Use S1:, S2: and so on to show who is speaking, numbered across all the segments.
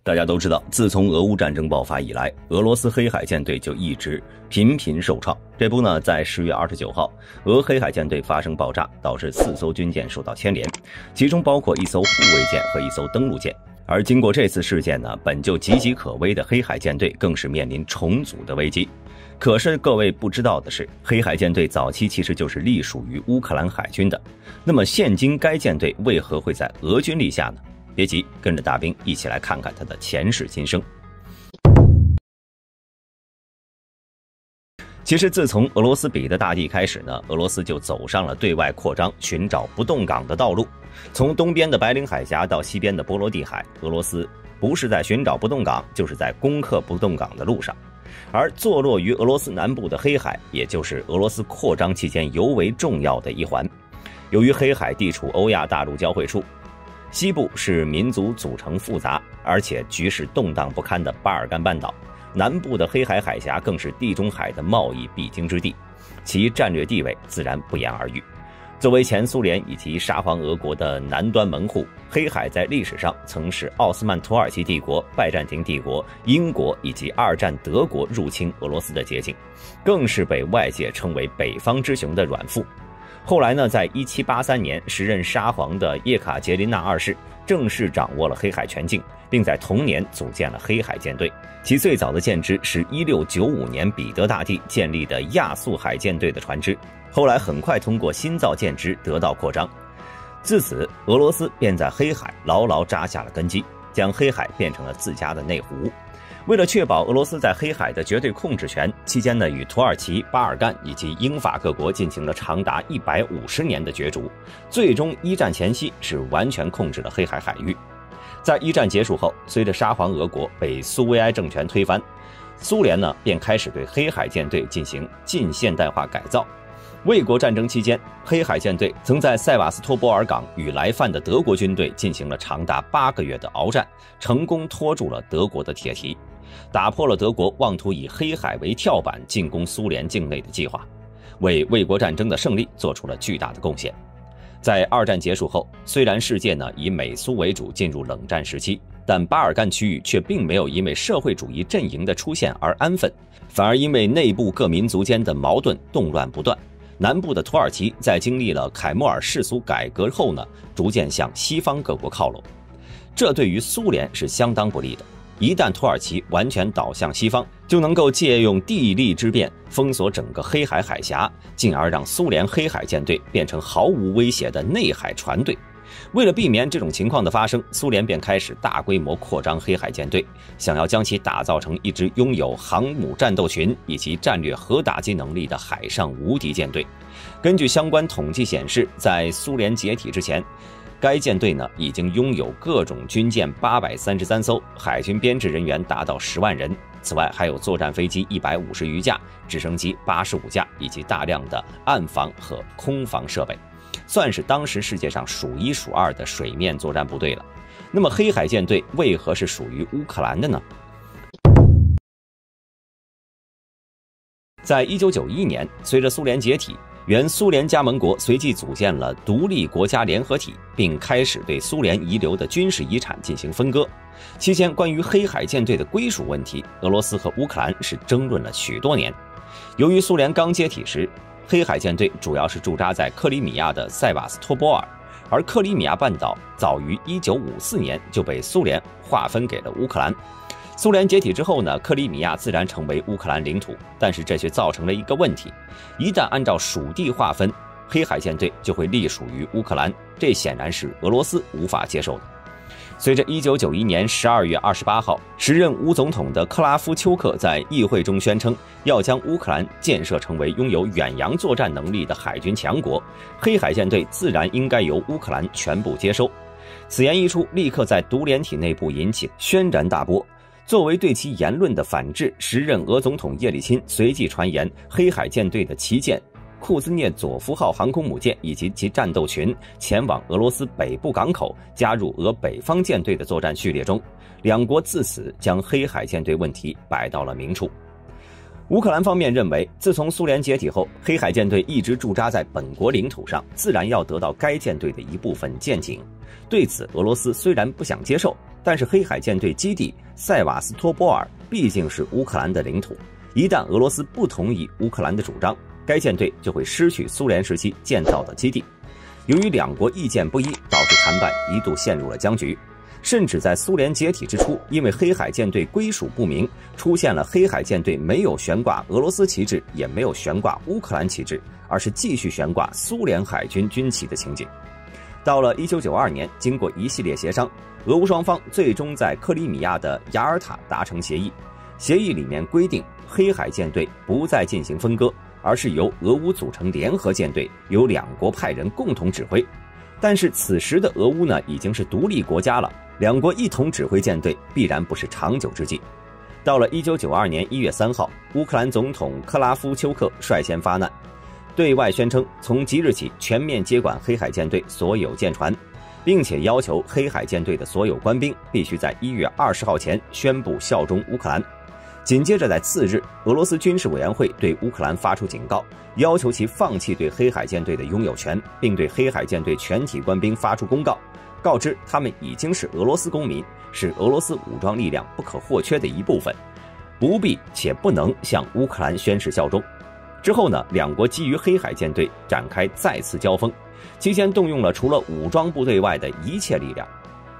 S1: 大家都知道，自从俄乌战争爆发以来，俄罗斯黑海舰队就一直频频受创。这不呢，在10月29号，俄黑海舰队发生爆炸，导致4艘军舰受到牵连，其中包括1艘护卫舰和1艘登陆舰。而经过这次事件呢，本就岌岌可危的黑海舰队更是面临重组的危机。可是各位不知道的是，黑海舰队早期其实就是隶属于乌克兰海军的。那么现今该舰队为何会在俄军立下呢？别急，跟着大兵一起来看看他的前世今生。其实自从俄罗斯彼得大帝开始呢，俄罗斯就走上了对外扩张、寻找不动港的道路。从东边的白令海峡到西边的波罗的海，俄罗斯不是在寻找不动港，就是在攻克不动港的路上。而坐落于俄罗斯南部的黑海，也就是俄罗斯扩张期间尤为重要的一环。由于黑海地处欧亚大陆交汇处，西部是民族组成复杂而且局势动荡不堪的巴尔干半岛，南部的黑海海峡更是地中海的贸易必经之地，其战略地位自然不言而喻。作为前苏联以及沙皇俄国的南端门户，黑海在历史上曾是奥斯曼土耳其帝国、拜占庭帝国、英国以及2战德国入侵俄罗斯的捷径，更是被外界称为北方之雄的卵腹。后来呢，在1783年，时任沙皇的叶卡捷琳娜2世正式掌握了黑海全境，并在同年组建了黑海舰队。其最早的舰只是1695年彼得大帝建立的亚速海舰队的船只，后来很快通过新造舰只得到扩张。自此，俄罗斯便在黑海牢牢扎下了根基，将黑海变成了自家的内湖。为了确保俄罗斯在黑海的绝对控制权，期间呢，与土耳其、巴尔干以及英法各国进行了长达150年的角逐，最终一战前夕是完全控制了黑海海域。在一战结束后，随着沙皇俄国被苏维埃政权推翻，苏联呢便开始对黑海舰队进行近现代化改造。卫国战争期间，黑海舰队曾在塞瓦斯托波尔港与来犯的德国军队进行了长达8个月的鏖战，成功拖住了德国的铁蹄，打破了德国妄图以黑海为跳板进攻苏联境内的计划，为卫国战争的胜利做出了巨大的贡献。在2战结束后，虽然世界呢以美苏为主进入冷战时期，但巴尔干区域却并没有因为社会主义阵营的出现而安分，反而因为内部各民族间的矛盾动乱不断。南部的土耳其在经历了凯末尔世俗改革后呢，逐渐向西方各国靠拢，这对于苏联是相当不利的。一旦土耳其完全倒向西方，就能够借用地利之便封锁整个黑海海峡，进而让苏联黑海舰队变成毫无威胁的内海船队。为了避免这种情况的发生，苏联便开始大规模扩张黑海舰队，想要将其打造成一支拥有航母战斗群以及战略核打击能力的海上无敌舰队。根据相关统计显示，在苏联解体之前，该舰队呢已经拥有各种军舰833艘，海军编制人员达到10万人。此外，还有作战飞机150余架，直升机85架，以及大量的岸防和空防设备，算是当时世界上数1数2的水面作战部队了。那么黑海舰队为何是属于乌克兰的呢？在1991年，随着苏联解体，原苏联加盟国随即组建了独立国家联合体，并开始对苏联遗留的军事遗产进行分割。期间，关于黑海舰队的归属问题，俄罗斯和乌克兰是争论了许多年。由于苏联刚解体时，黑海舰队主要是驻扎在克里米亚的塞瓦斯托波尔，而克里米亚半岛早于1954年就被苏联划分给了乌克兰。苏联解体之后呢，克里米亚自然成为乌克兰领土，但是这却造成了一个问题：一旦按照属地划分，黑海舰队就会隶属于乌克兰，这显然是俄罗斯无法接受的。随着1991年12月28号，时任乌总统的克拉夫丘克在议会中宣称要将乌克兰建设成为拥有远洋作战能力的海军强国，黑海舰队自然应该由乌克兰全部接收。此言一出，立刻在独联体内部引起轩然大波。作为对其言论的反制，时任俄总统叶利钦随即传言，黑海舰队的旗舰库兹涅佐夫号航空母舰以及其战斗群前往俄罗斯北部港口，加入俄北方舰队的作战序列中。两国自此将黑海舰队问题摆到了明处。乌克兰方面认为，自从苏联解体后，黑海舰队一直驻扎在本国领土上，自然要得到该舰队的一部分舰艇。对此，俄罗斯虽然不想接受，但是黑海舰队基地塞瓦斯托波尔毕竟是乌克兰的领土，一旦俄罗斯不同意乌克兰的主张，该舰队就会失去苏联时期建造的基地。由于两国意见不一，导致谈判一度陷入了僵局。甚至在苏联解体之初，因为黑海舰队归属不明，出现了黑海舰队没有悬挂俄罗斯旗帜，也没有悬挂乌克兰旗帜，而是继续悬挂苏联海军军旗的情景。到了1992年，经过一系列协商，俄乌双方最终在克里米亚的雅尔塔达成协议。协议里面规定，黑海舰队不再进行分割，而是由俄乌组成联合舰队，由两国派人共同指挥。但是此时的俄乌呢，已经是独立国家了，两国一同指挥舰队必然不是长久之计。到了1992年1月3号，乌克兰总统克拉夫丘克率先发难，对外宣称从即日起全面接管黑海舰队所有舰船，并且要求黑海舰队的所有官兵必须在1月20号前宣布效忠乌克兰。紧接着在次日，俄罗斯军事委员会对乌克兰发出警告，要求其放弃对黑海舰队的拥有权，并对黑海舰队全体官兵发出公告，告知他们已经是俄罗斯公民，是俄罗斯武装力量不可或缺的一部分，不必且不能向乌克兰宣誓效忠。之后呢，两国基于黑海舰队展开再次交锋，期间动用了除了武装部队外的一切力量。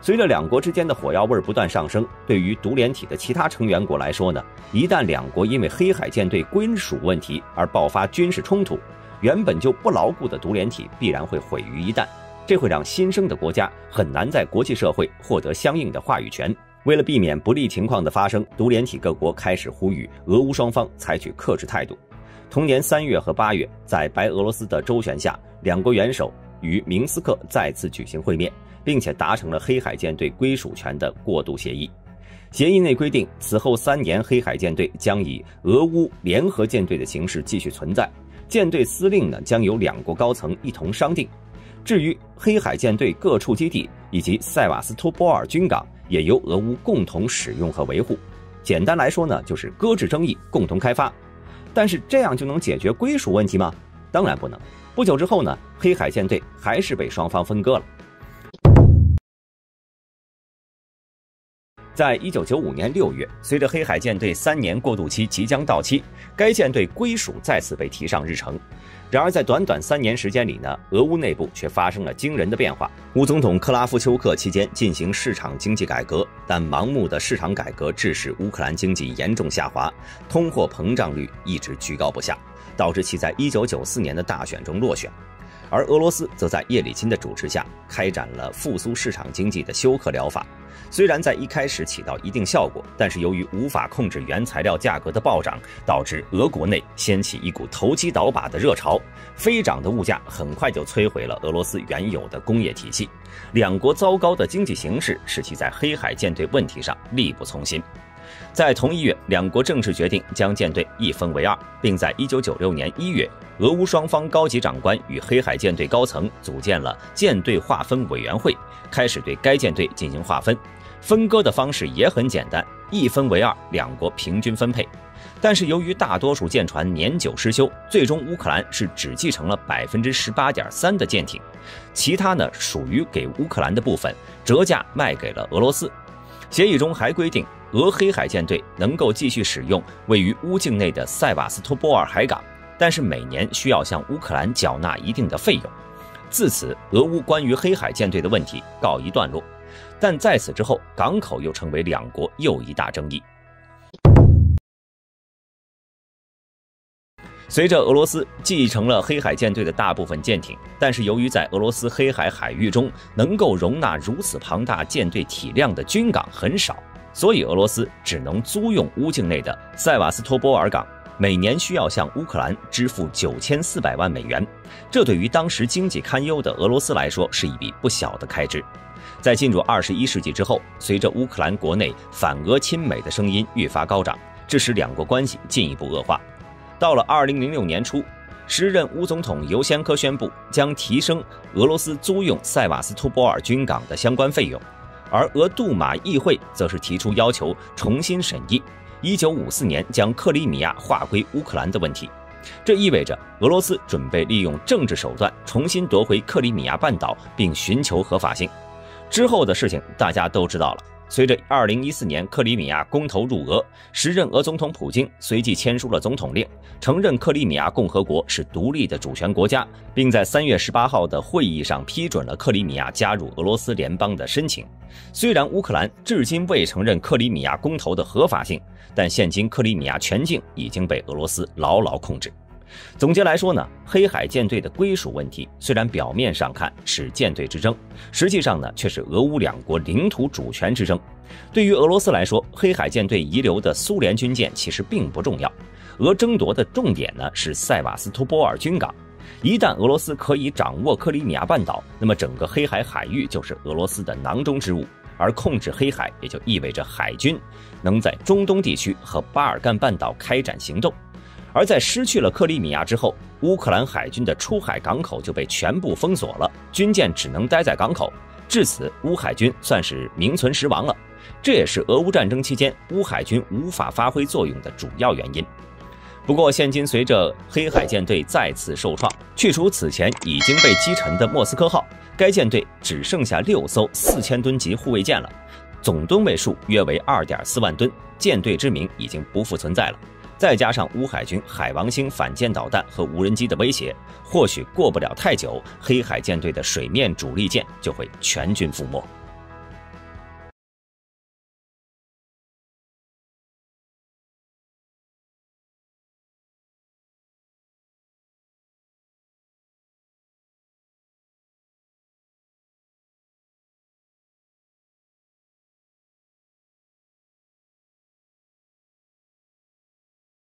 S1: 随着两国之间的火药味不断上升，对于独联体的其他成员国来说呢，一旦两国因为黑海舰队归属问题而爆发军事冲突，原本就不牢固的独联体必然会毁于一旦，这会让新生的国家很难在国际社会获得相应的话语权。为了避免不利情况的发生，独联体各国开始呼吁俄乌双方采取克制态度。同年3月和8月，在白俄罗斯的周旋下，两国元首于明斯克再次举行会面，并且达成了黑海舰队归属权的过渡协议。协议内规定，此后3年黑海舰队将以俄乌联合舰队的形式继续存在，舰队司令呢将由两国高层一同商定。至于黑海舰队各处基地以及塞瓦斯托波尔军港，也由俄乌共同使用和维护。简单来说呢，就是搁置争议，共同开发。但是这样就能解决归属问题吗？当然不能。不久之后呢，黑海舰队还是被双方分割了。在1995年6月，随着黑海舰队3年过渡期即将到期，该舰队归属再次被提上日程。然而在短短3年时间里呢，俄乌内部却发生了惊人的变化。乌总统克拉夫丘克期间进行市场经济改革，但盲目的市场改革致使乌克兰经济严重下滑，通货膨胀率一直居高不下，导致其在1994年的大选中落选。而俄罗斯则在叶利钦的主持下开展了复苏市场经济的休克疗法，虽然在一开始起到一定效果，但是由于无法控制原材料价格的暴涨，导致俄国内掀起一股投机倒把的热潮，飞涨的物价很快就摧毁了俄罗斯原有的工业体系。两国糟糕的经济形势使其在黑海舰队问题上力不从心。在同一月，两国正式决定将舰队一分为二，并在1996年1月，俄乌双方高级长官与黑海舰队高层组建了舰队划分委员会，开始对该舰队进行划分。分割的方式也很简单，一分为二，两国平均分配。但是由于大多数舰船年久失修，最终乌克兰是只继承了18.3%的舰艇，其他呢属于给乌克兰的部分折价卖给了俄罗斯。协议中还规定，俄黑海舰队能够继续使用位于乌境内的塞瓦斯托波尔海港，但是每年需要向乌克兰缴纳一定的费用。自此，俄乌关于黑海舰队的问题告一段落。但在此之后，港口又成为两国又一大争议。随着俄罗斯继承了黑海舰队的大部分舰艇，但是由于在俄罗斯黑海海域中能够容纳如此庞大舰队体量的军港很少，所以俄罗斯只能租用乌境内的塞瓦斯托波尔港，每年需要向乌克兰支付9400万美元，这对于当时经济堪忧的俄罗斯来说是一笔不小的开支。在进入21世纪之后，随着乌克兰国内反俄亲美的声音愈发高涨，致使两国关系进一步恶化。到了2006年初，时任乌总统尤先科宣布将提升俄罗斯租用塞瓦斯托波尔军港的相关费用，而俄杜马议会则是提出要求重新审议， 1954年将克里米亚划归乌克兰的问题。这意味着俄罗斯准备利用政治手段重新夺回克里米亚半岛，并寻求合法性。之后的事情大家都知道了。随着2014年克里米亚公投入俄，时任俄总统普京随即签署了总统令，承认克里米亚共和国是独立的主权国家，并在3月18号的会议上批准了克里米亚加入俄罗斯联邦的申请。虽然乌克兰至今未承认克里米亚公投的合法性，但现今克里米亚全境已经被俄罗斯牢牢控制。总结来说呢，黑海舰队的归属问题虽然表面上看是舰队之争，实际上呢却是俄乌两国领土主权之争。对于俄罗斯来说，黑海舰队遗留的苏联军舰其实并不重要，俄争夺的重点呢是塞瓦斯托波尔军港。一旦俄罗斯可以掌握克里米亚半岛，那么整个黑海海域就是俄罗斯的囊中之物，而控制黑海也就意味着海军能在中东地区和巴尔干半岛开展行动。而在失去了克里米亚之后，乌克兰海军的出海港口就被全部封锁了，军舰只能待在港口，至此乌海军算是名存实亡了。这也是俄乌战争期间乌海军无法发挥作用的主要原因。不过现今随着黑海舰队再次受创，去除此前已经被击沉的莫斯科号，该舰队只剩下6艘4000吨级护卫舰了，总吨位数约为2.4万吨，舰队之名已经不复存在了。再加上乌海军海王星反舰导弹和无人机的威胁，或许过不了太久，黑海舰队的水面主力舰就会全军覆没。